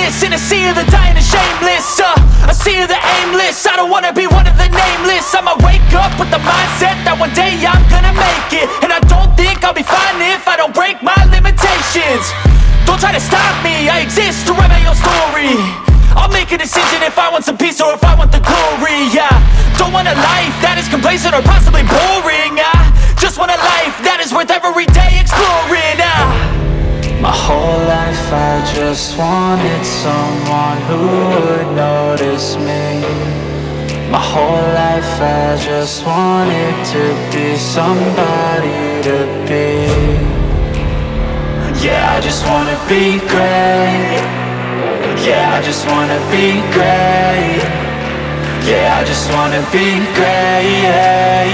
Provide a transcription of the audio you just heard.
nameless in a sea of the dying and shameless. A sea of the aimless. I don't wanna be one of the nameless. I'ma wake up with the mindset that one day I'm gonna make it, and I don't think I'll be fine if I don't break my limitations. Don't try to stop me, I exist to write my own story. I'll make a decision if I want some peace or if I want the glory. Yeah, don't want a life that is complacent or possibly boring. I just want a life that is worth every day exploring. My whole life I just wanted someone who would notice me. My whole life I just wanted to be somebody to be. Yeah, I just wanna be great. Yeah, I just wanna be great. Yeah, I just wanna be great. Yeah,